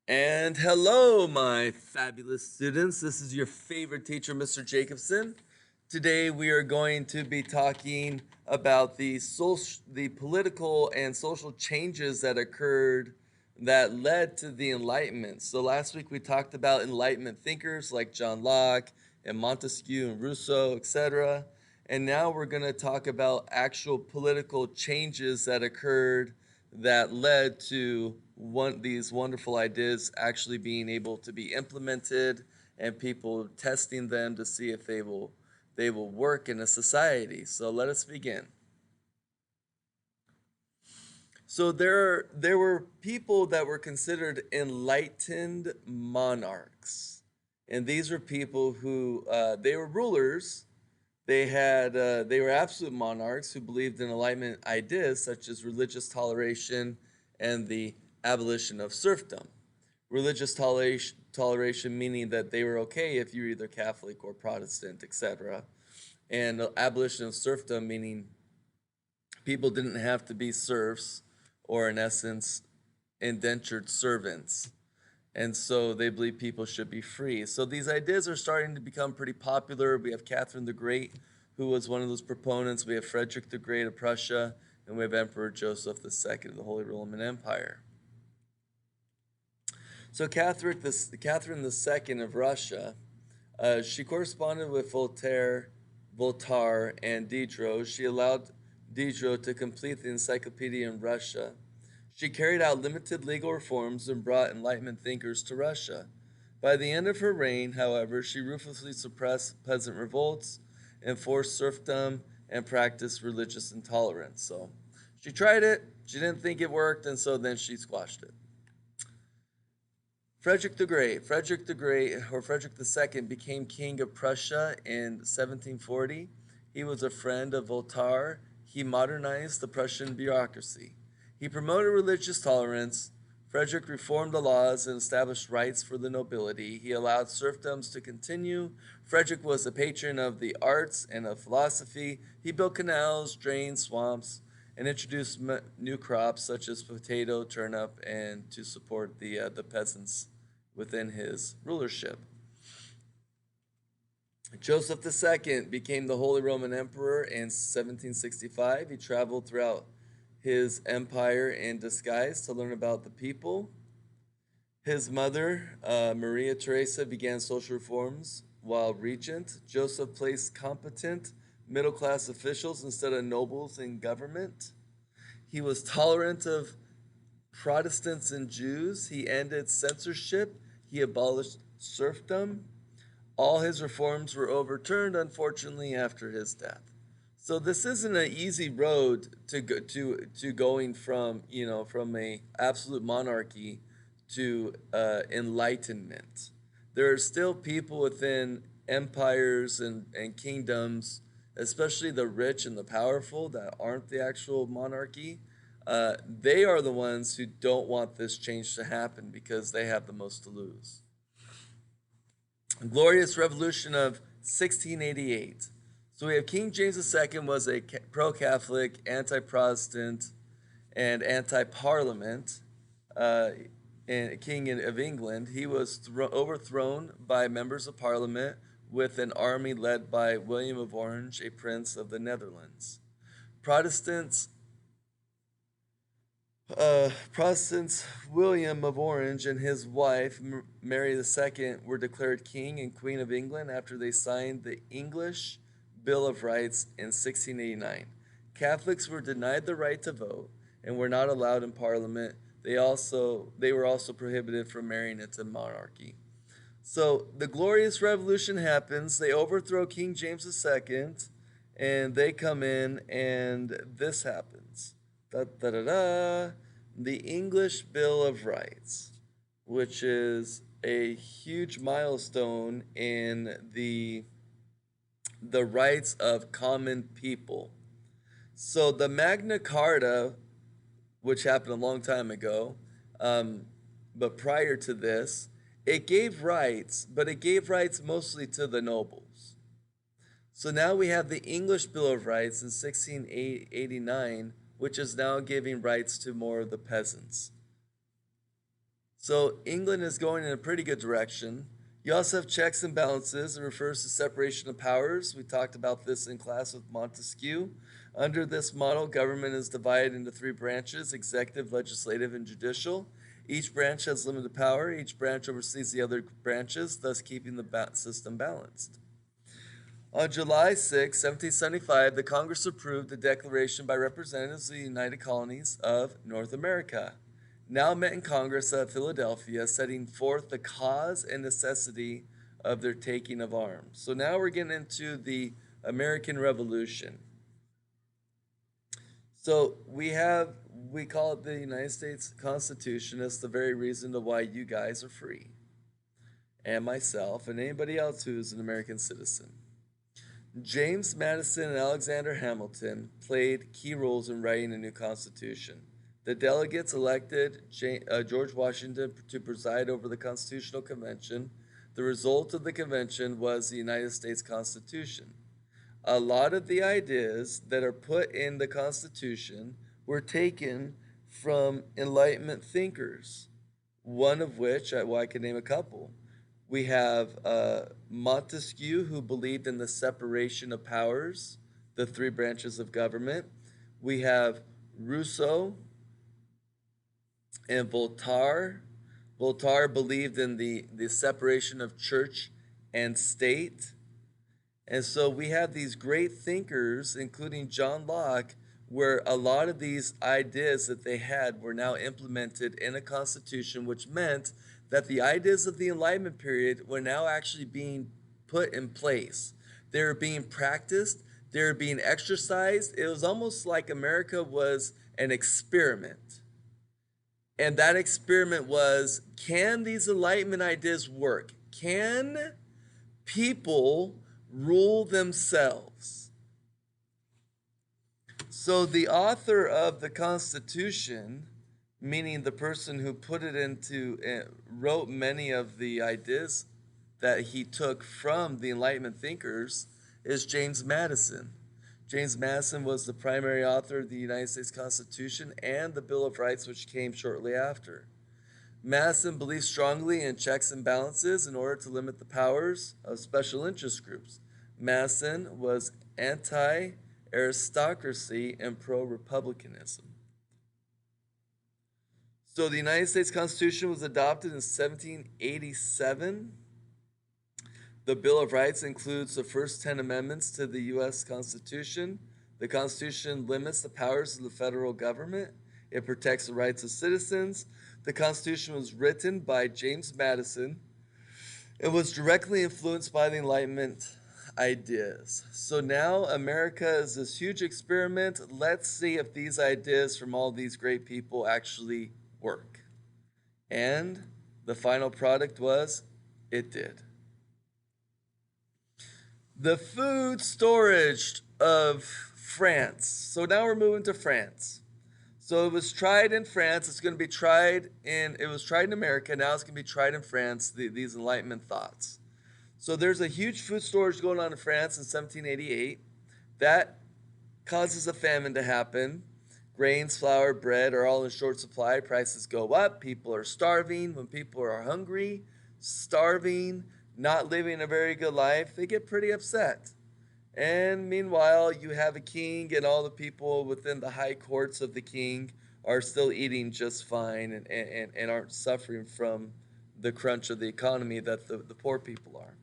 And hello, my fabulous students. This is your favorite teacher, Mr. Jacobson. Today we are going to be talking about the political and social changes that occurred that led to the Enlightenment. So last week we talked about Enlightenment thinkers like John Locke and Montesquieu and Rousseau, etc. And now we're going to talk about actual political changes that occurred that led to these wonderful ideas actually being able to be implemented and people testing them to see if they will work in a society. So let us begin. So there were people that were considered enlightened monarchs, and these were people who they were rulers. They were absolute monarchs who believed in Enlightenment ideas such as religious toleration and the abolition of serfdom. Religious toleration meaning that they were okay if you're either Catholic or Protestant, etc. And abolition of serfdom meaning people didn't have to be serfs or, in essence, indentured servants. And so they believe people should be free. So these ideas are starting to become pretty popular. We have Catherine the Great, who was one of those proponents. We have Frederick the Great of Prussia, and we have Emperor Joseph II of the Holy Roman Empire. So Catherine II of Russia, she corresponded with Voltaire, and Diderot. She allowed Diderot to complete the encyclopedia in Russia. She carried out limited legal reforms and brought Enlightenment thinkers to Russia. By the end of her reign, however, she ruthlessly suppressed peasant revolts, enforced serfdom, and practiced religious intolerance. So she tried it, she didn't think it worked, and so then she squashed it. Frederick the Great. Frederick the Great, or Frederick II, became king of Prussia in 1740. He was a friend of Voltaire. He modernized the Prussian bureaucracy. He promoted religious tolerance. Frederick reformed the laws and established rights for the nobility. He allowed serfdoms to continue. Frederick was a patron of the arts and of philosophy. He built canals, drained swamps, and introduced new crops such as potato, turnip, and to support the peasants within his rulership. Joseph II became the Holy Roman Emperor in 1765. He traveled throughout his empire in disguise to learn about the people. His mother, Maria Theresa, began social reforms while regent. Joseph placed competent middle class officials instead of nobles in government. He was tolerant of Protestants and Jews. He ended censorship. He abolished serfdom. All his reforms were overturned, unfortunately, after his death. So this isn't an easy road to going from from a absolute monarchy to enlightenment. There are still people within empires and kingdoms, especially the rich and the powerful, that aren't the actual monarchy. They are the ones who don't want this change to happen because they have the most to lose. Glorious Revolution of 1688. So we have King James II was a pro-Catholic, anti-Protestant, and anti-Parliament king of England. He was overthrown by members of Parliament with an army led by William of Orange, a prince of the Netherlands. Protestants William of Orange and his wife, Mary II, were declared king and queen of England after they signed the English Bill of Rights in 1689. Catholics were denied the right to vote and were not allowed in Parliament. They were also prohibited from marrying into monarchy. So the Glorious Revolution happens. They overthrow King James II, and they come in, and this happens. Da, da, da, da. The English Bill of Rights, which is a huge milestone in the rights of common people. So the Magna Carta, which happened a long time ago, but prior to this, it gave rights, but it gave rights mostly to the nobles. So now we have the English Bill of Rights in 1689, which is now giving rights to more of the peasants. So England is going in a pretty good direction. You also have checks and balances. It refers to separation of powers. We talked about this in class with Montesquieu. Under this model, government is divided into three branches: executive, legislative, and judicial. Each branch has limited power. Each branch oversees the other branches, thus keeping the system balanced. On July 6, 1775, the Congress approved a declaration by representatives of the United Colonies of North America, now met in Congress at Philadelphia, setting forth the cause and necessity of their taking of arms. So now we're getting into the American Revolution. So we call it the United States Constitution. It's the very reason to why you guys are free, and myself, and anybody else who's an American citizen. James Madison and Alexander Hamilton played key roles in writing a new constitution. The delegates elected George Washington to preside over the Constitutional Convention. The result of the convention was the United States Constitution. A lot of the ideas that are put in the Constitution were taken from Enlightenment thinkers, one of which, I can name a couple. We have Montesquieu, who believed in the separation of powers, the three branches of government. We have Rousseau and Voltaire. Voltaire believed in the separation of church and state. And so we have these great thinkers, including John Locke, where a lot of these ideas that they had were now implemented in a constitution, which meant that the ideas of the Enlightenment period were now actually being put in place. They were being practiced, they were being exercised. It was almost like America was an experiment. And that experiment was, can these Enlightenment ideas work? Can people rule themselves? So the author of the Constitution, meaning the person who put it into, wrote many of the ideas that he took from the Enlightenment thinkers, is James Madison. James Madison was the primary author of the United States Constitution and the Bill of Rights, which came shortly after. Madison believed strongly in checks and balances in order to limit the powers of special interest groups. Madison was anti-aristocracy and pro-republicanism. So the United States Constitution was adopted in 1787. The Bill of Rights includes the first 10 amendments to the U.S. Constitution. The Constitution limits the powers of the federal government. It protects the rights of citizens. The Constitution was written by James Madison. It was directly influenced by the Enlightenment ideas. So now America is this huge experiment. Let's see if these ideas from all these great people actually work. And the final product was, it did. The food storage of France. So now we're moving to France. So it was tried in France. It's going to be tried it was tried in America. Now it's going to be tried in France, these Enlightenment thoughts. So there's a huge food storage going on in France in 1788. That causes a famine to happen. Grains, flour, bread are all in short supply. Prices go up. People are starving. When people are hungry, starving, not living a very good life, they get pretty upset. And meanwhile, you have a king, and all the people within the high courts of the king are still eating just fine and aren't suffering from the crunch of the economy that the poor people are.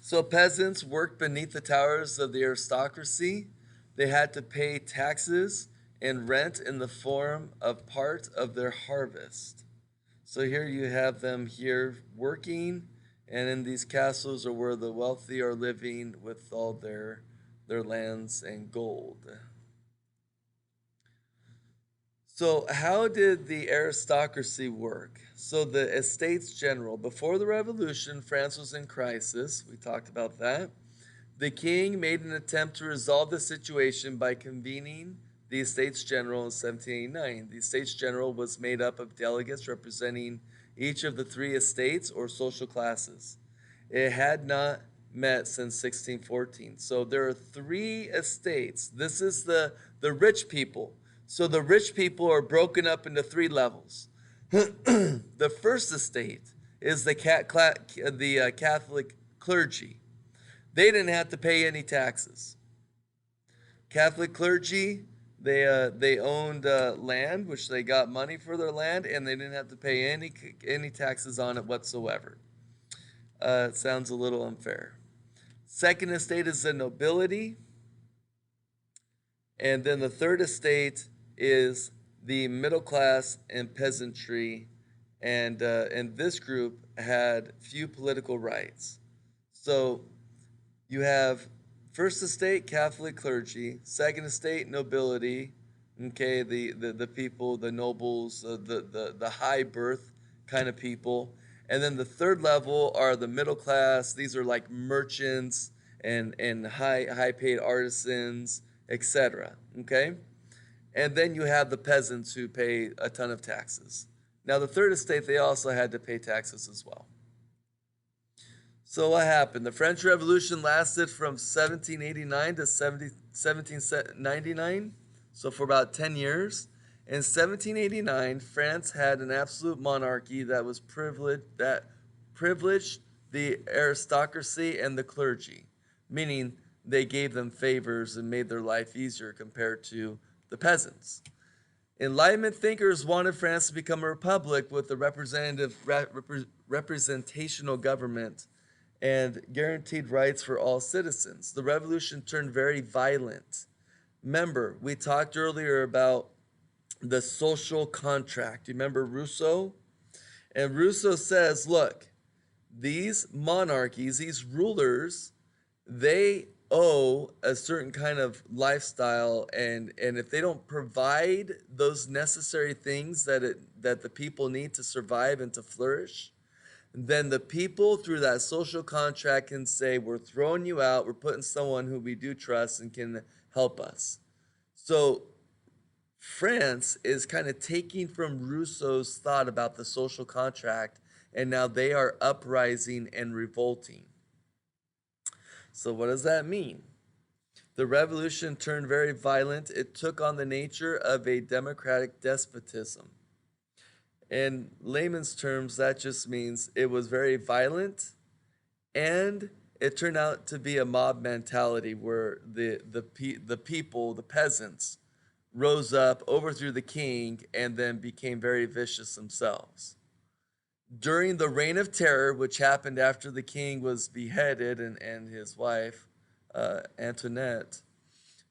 So peasants worked beneath the towers of the aristocracy. They had to pay taxes and rent in the form of part of their harvest. So here you have them here working, and in these castles are where the wealthy are living with all their lands and gold. So how did the aristocracy work? So the Estates General, before the Revolution, France was in crisis. We talked about that. The king made an attempt to resolve the situation by convening the Estates General in 1789. The Estates General was made up of delegates representing each of the three estates or social classes. It had not met since 1614. So there are three estates. This is the rich people. So the rich people are broken up into three levels. The first estate is the Catholic clergy. They didn't have to pay any taxes. Catholic clergy, they owned land, which they got money for their land, and they didn't have to pay any taxes on it whatsoever. It sounds a little unfair. Second estate is the nobility, and then the third estate is the middle class and peasantry, and this group had few political rights. So you have first estate, Catholic clergy; second estate, nobility. Okay, the people, the nobles, the high birth kind of people, and then the third level are the middle class. These are like merchants and high paid artisans, etc. Okay, and then you have the peasants who pay a ton of taxes. Now the third estate, they also had to pay taxes as well. So what happened? The French Revolution lasted from 1789 to 1799, so for about 10 years. In 1789, France had an absolute monarchy that privileged the aristocracy and the clergy, meaning they gave them favors and made their life easier compared to the peasants. Enlightenment thinkers wanted France to become a republic with a representational government and guaranteed rights for all citizens. The revolution turned very violent. Remember, we talked earlier about the social contract. You remember Rousseau? And Rousseau says, look, these monarchies, these rulers, they owe a certain kind of lifestyle, and if they don't provide those necessary things that the people need to survive and to flourish, then the people through that social contract can say, we're throwing you out, we're putting someone who we do trust and can help us. So France is kind of taking from Rousseau's thought about the social contract, and now they are uprising and revolting. So what does that mean? The revolution turned very violent. It took on the nature of a democratic despotism. In layman's terms, that just means it was very violent, and it turned out to be a mob mentality where the people, the peasants, rose up, overthrew the king, and then became very vicious themselves. During the Reign of Terror, which happened after the king was beheaded and his wife, Antoinette,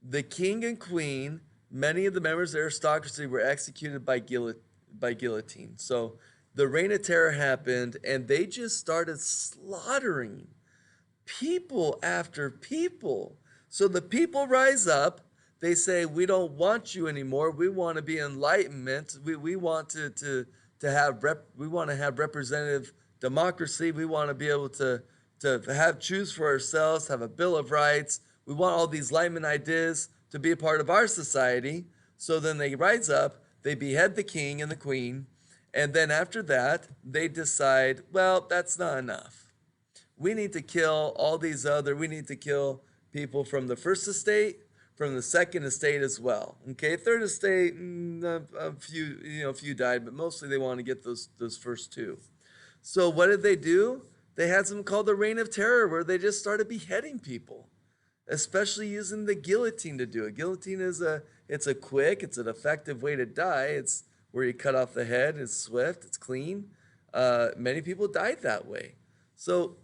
the king and queen, many of the members of the aristocracy were executed by guillotine. So the Reign of Terror happened, and they just started slaughtering people after people. So the people rise up. They say, we don't want you anymore. We want to be enlightenment. We want to have representative democracy. We want to be able to choose for ourselves, have a Bill of Rights. We want all these enlightenment ideas to be a part of our society. So then they rise up, they behead the king and the queen, and then after that, they decide, well, that's not enough. We need to kill we need to kill people from the first estate, from the second estate as well. Okay, third estate, a few died, but mostly they want to get those first two. So what did they do? They had something called the Reign of Terror, where they just started beheading people, especially using the guillotine to do it. Guillotine is it's an effective way to die. It's where you cut off the head. It's swift. It's clean. Many people died that way. So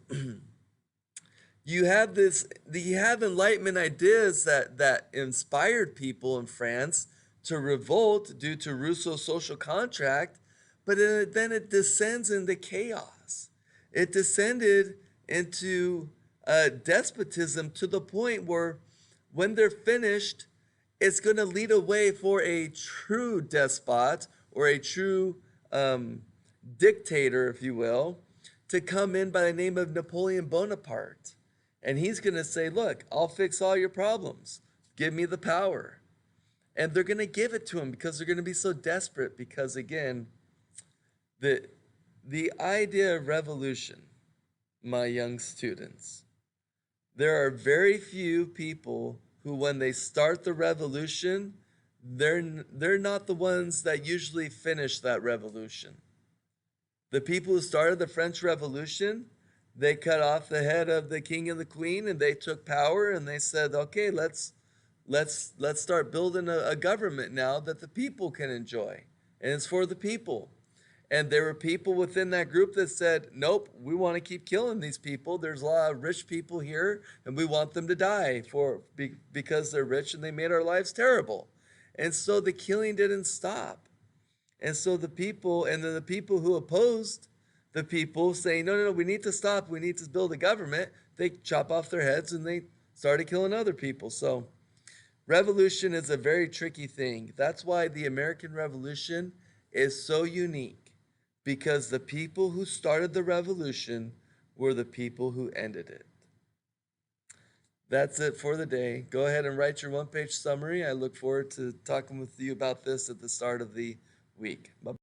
you have Enlightenment ideas that inspired people in France to revolt due to Rousseau's social contract, but then it descends into chaos. It descended into despotism to the point where when they're finished, it's going to lead a way for a true despot or a true dictator, if you will, to come in by the name of Napoleon Bonaparte. And he's going to say, look, I'll fix all your problems. Give me the power. And they're going to give it to him because they're going to be so desperate because, again, the idea of revolution, my young students, there are very few people who, when they start the revolution, they're not the ones that usually finish that revolution. The people who started the French Revolution, they cut off the head of the king and the queen, and they took power, and they said, okay, let's start building a government now that the people can enjoy, and it's for the people. And there were people within that group that said, nope, we want to keep killing these people. There's a lot of rich people here, and we want them to die because they're rich and they made our lives terrible. And so the killing didn't stop. And so the people, and then the people who opposed the people saying, no, we need to stop, we need to build a government, they chop off their heads and they started killing other people. So revolution is a very tricky thing. That's why the American Revolution is so unique, because the people who started the revolution were the people who ended it. That's it for the day. Go ahead and write your one-page summary. I look forward to talking with you about this at the start of the week. Bye.